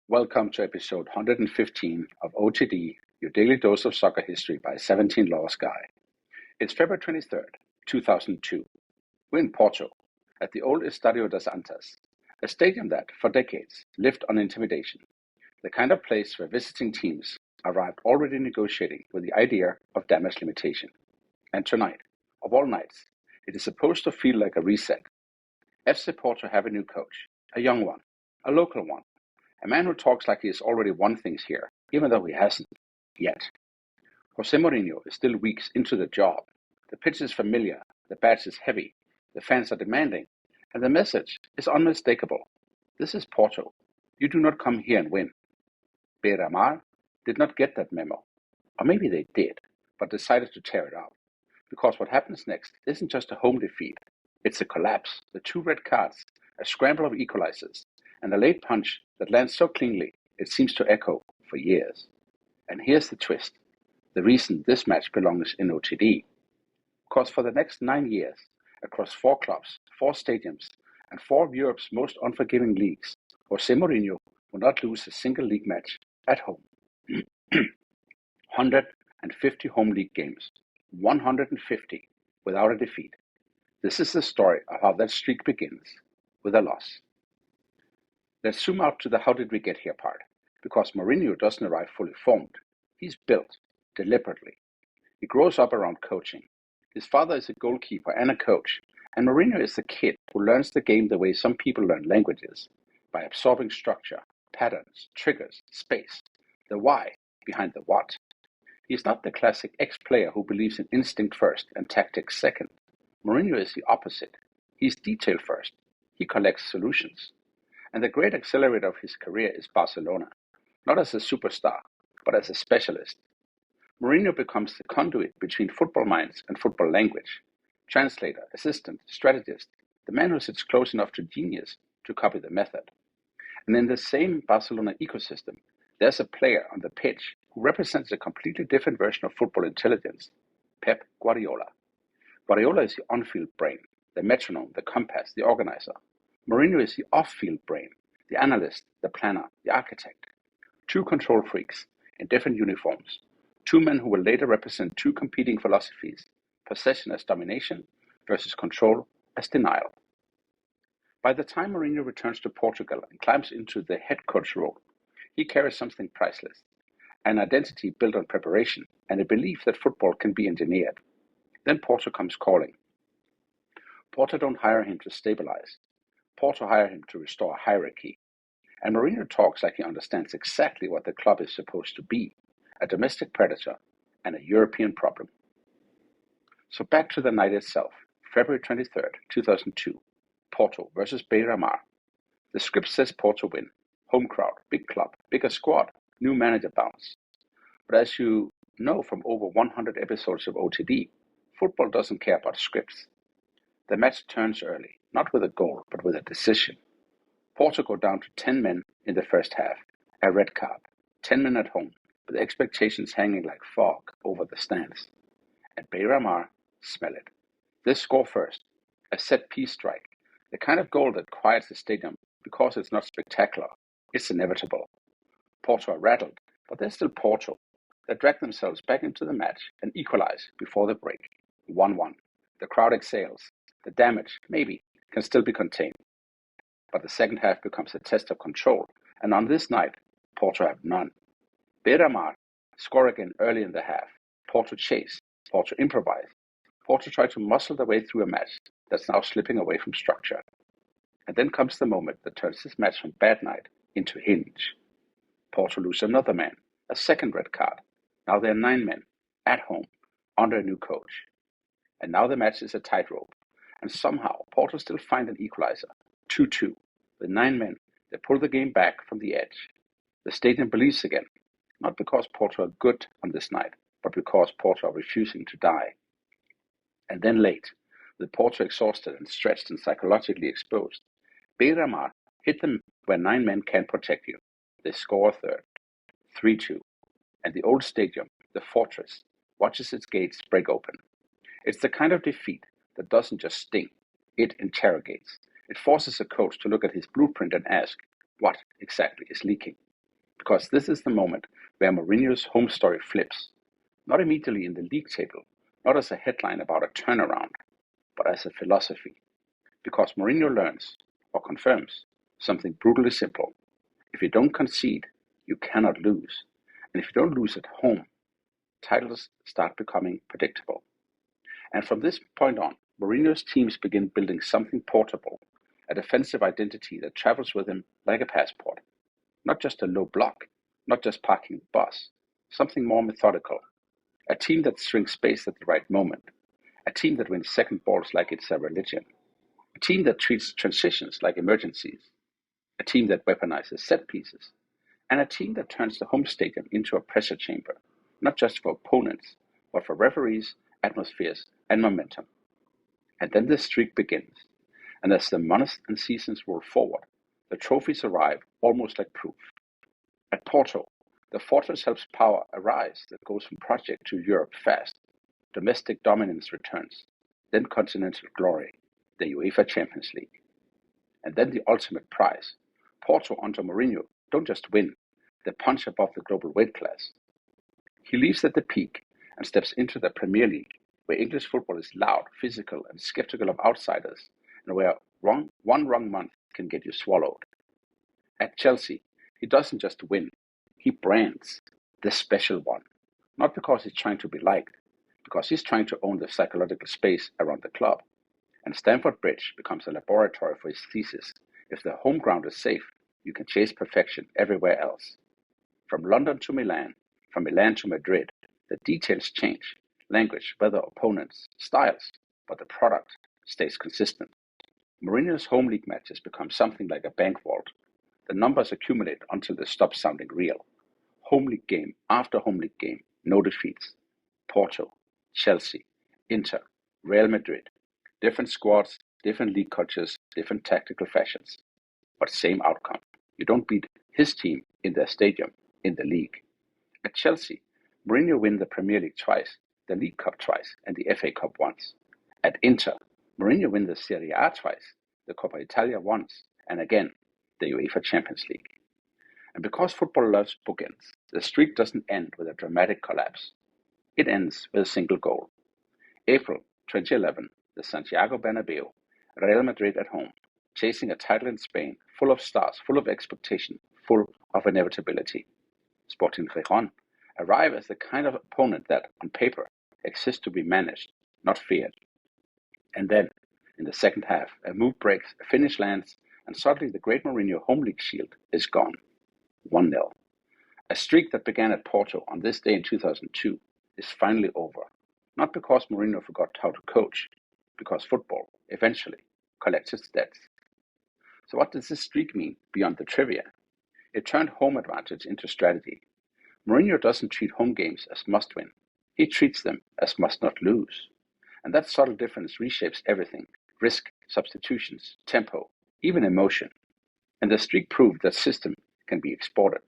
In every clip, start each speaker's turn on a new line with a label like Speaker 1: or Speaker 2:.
Speaker 1: Welcome to episode 115 of OTD, your daily dose of soccer history by 17 Laws Guy. It's February 23rd, 2002. We're in Porto, at the old Estádio das Antas, a stadium that, for decades, lived on intimidation, the kind of place where visiting teams arrived already negotiating with the idea of damage limitation. And tonight, of all nights, it is supposed to feel like a reset. FC Porto have a new coach, a young one, a local one, a man who talks like he has already won things here, even though he hasn't yet. José Mourinho is still weeks into the job. The pitch is familiar, the badge is heavy, the fans are demanding, and the message is unmistakable. This is Porto. You do not come here and win. Beira-Mar did not get that memo. Or maybe they did, but decided to tear it out. Because what happens next isn't just a home defeat. It's a collapse, the 2 red cards, a scramble of equalizers, and a late punch that lands so cleanly it seems to echo for years. And here's the twist. The reason this match belongs in OTD. Because for the next 9 years, across 4 clubs, 4 stadiums, and 4 of Europe's most unforgiving leagues, José Mourinho will not lose a single league match at home. 150 home league games, 150 without a defeat. This is the story of how that streak begins, with a loss. Let's zoom out to the how did we get here part, because Mourinho doesn't arrive fully formed. He's built, deliberately. He grows up around coaching. His father is a goalkeeper and a coach, and Mourinho is the kid who learns the game the way some people learn languages, by absorbing structure, patterns, triggers, space, the why behind the what. He's not the classic ex-player who believes in instinct first and tactics second. Mourinho is the opposite. He's detail first. He collects solutions. And the great accelerator of his career is Barcelona, not as a superstar, but as a specialist. Mourinho becomes the conduit between football minds and football language, translator, assistant, strategist, the man who sits close enough to genius to copy the method. And in the same Barcelona ecosystem, there's a player on the pitch who represents a completely different version of football intelligence, Pep Guardiola. Guardiola is the on-field brain, the metronome, the compass, the organizer. Mourinho is the off-field brain, the analyst, the planner, the architect. 2 control freaks in different uniforms. 2 men who will later represent 2 competing philosophies, possession as domination versus control as denial. By the time Mourinho returns to Portugal and climbs into the head coach role, he carries something priceless, an identity built on preparation and a belief that football can be engineered. Then Porto comes calling. Porto don't hire him to stabilize. Porto hire him to restore hierarchy. And Mourinho talks like he understands exactly what the club is supposed to be, a domestic predator and a European problem. So back to the night itself, February 23rd, 2002, Porto versus Beira-Mar. The script says Porto win. Home crowd, big club, bigger squad, new manager bounce. But as you know from over 100 episodes of OTD, football doesn't care about scripts. The match turns early, not with a goal, but with a decision. Porto go down to 10 men in the first half, a red card, 10 men at home, with expectations hanging like fog over the stands. And Beira-Mar smell it. They score first, a set-piece strike, the kind of goal that quiets the stadium because it's not spectacular. It's inevitable. Porto are rattled, but they're still Porto. They drag themselves back into the match and equalize before the break. 1-1. The crowd exhales. The damage, maybe, can still be contained. But the second half becomes a test of control, and on this night, Porto have none. Beira-Mar score again early in the half. Porto chase. Porto improvise. Porto try to muscle their way through a match that's now slipping away from structure. And then comes the moment that turns this match from bad night into hinge. Porto lose another man, a second red card. Now there are 9 men, at home, under a new coach. And now the match is a tightrope. And somehow, Porto still find an equalizer, 2-2. With 9 men, they pull the game back from the edge. The stadium believes again, not because Porto are good on this night, but because Porto are refusing to die. And then late, with Porto exhausted and stretched and psychologically exposed, Beira-Mar hit them where 9 men can't protect you. They score a third, 3-2. And the old stadium, the fortress, watches its gates break open. It's the kind of defeat that doesn't just sting, it interrogates. It forces a coach to look at his blueprint and ask, what exactly is leaking? Because this is the moment where Mourinho's home story flips, not immediately in the league table, not as a headline about a turnaround, but as a philosophy. Because Mourinho learns, or confirms, something brutally simple. If you don't concede, you cannot lose. And if you don't lose at home, titles start becoming predictable. And from this point on, Mourinho's teams begin building something portable, a defensive identity that travels with him like a passport. Not just a low block, not just parking the bus, something more methodical. A team that shrinks space at the right moment. A team that wins second balls like it's a religion. A team that treats transitions like emergencies. A team that weaponizes set pieces. And a team that turns the home stadium into a pressure chamber, not just for opponents, but for referees, atmospheres, and momentum. And then the streak begins. And as the months and seasons roll forward, the trophies arrive almost like proof. At Porto, the fortress helps power a rise that goes from project to Europe fast. Domestic dominance returns, then continental glory, the UEFA Champions League. And then the ultimate prize. Porto under Mourinho don't just win, they punch above the global weight class. He leaves at the peak and steps into the Premier League, where English football is loud, physical, and skeptical of outsiders, and where one wrong month can get you swallowed. At Chelsea, he doesn't just win, he brands the special one. Not because he's trying to be liked, because he's trying to own the psychological space around the club. And Stamford Bridge becomes a laboratory for his thesis. If the home ground is safe, you can chase perfection everywhere else. From London to Milan, from Milan to Madrid, the details change. Language, weather, opponents, styles, but the product stays consistent. Mourinho's home league matches become something like a bank vault. The numbers accumulate until they stop sounding real. Home league game after home league game, no defeats. Porto, Chelsea, Inter, Real Madrid. Different squads, different league cultures, different tactical fashions. But same outcome. You don't beat his team in their stadium, in the league. At Chelsea, Mourinho wins the Premier League twice, the League Cup twice, and the FA Cup once. At Inter, Mourinho wins the Serie A twice, the Coppa Italia once, and again, the UEFA Champions League. And because football loves bookends, the streak doesn't end with a dramatic collapse. It ends with a single goal. April 2011, the Santiago Bernabéu, Real Madrid at home, chasing a title in Spain, full of stars, full of expectation, full of inevitability. Sporting Gijón arrive as the kind of opponent that, on paper, exists to be managed, not feared. And then, in the second half, a move breaks, a finish lands, and suddenly the great Mourinho home league shield is gone. 1-0. A streak that began at Porto on this day in 2002 is finally over. Not because Mourinho forgot how to coach, because football, eventually, collects its debts. So what does this streak mean beyond the trivia? It turned home advantage into strategy. Mourinho doesn't treat home games as must-win. He treats them as must-not lose. And that subtle difference reshapes everything. Risk, substitutions, tempo, even emotion. And the streak proved that system can be exported.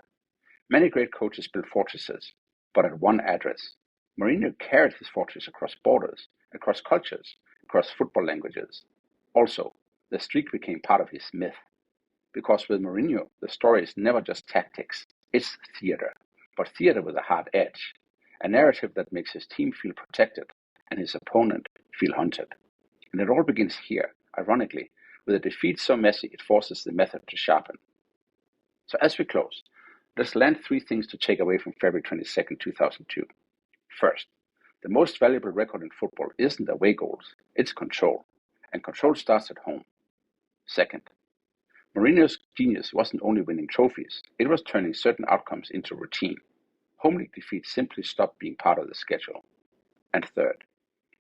Speaker 1: Many great coaches built fortresses, but at one address. Mourinho carried his fortress across borders, across cultures, across football languages. Also, the streak became part of his myth. Because with Mourinho, the story is never just tactics, it's theater, but theater with a hard edge. A narrative that makes his team feel protected and his opponent feel hunted. And it all begins here, ironically, with a defeat so messy it forces the method to sharpen. So as we close, let's land 3 things to take away from February 22nd, 2002. First, the most valuable record in football isn't away goals, it's control. And control starts at home. Second, Mourinho's genius wasn't only winning trophies, it was turning certain outcomes into routine. Home league defeats simply stopped being part of the schedule. And third,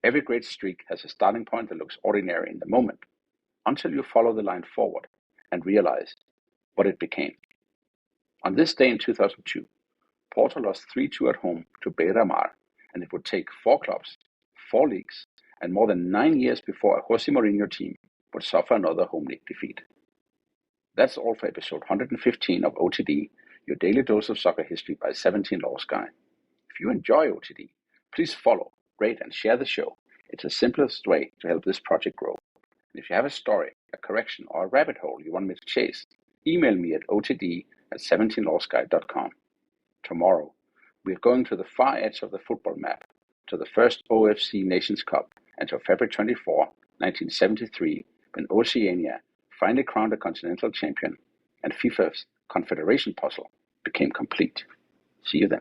Speaker 1: every great streak has a starting point that looks ordinary in the moment, until you follow the line forward and realize what it became. On this day in 2002, Porto lost 3-2 at home to Beira-Mar, and it would take 4 clubs, 4 leagues, and more than 9 years before a José Mourinho team would suffer another home league defeat. That's all for episode 115 of OTD, your daily dose of soccer history by 17 Laws Guy. If you enjoy OTD, please follow, rate, and share the show. It's the simplest way to help this project grow. And if you have a story, a correction, or a rabbit hole you want me to chase, email me at otd at 17lawsky.com. Tomorrow, we are going to the far edge of the football map, to the first OFC Nations Cup, and to February 24, 1973, when Oceania finally crowned a continental champion and FIFA's Confederation Puzzle became complete. See you then.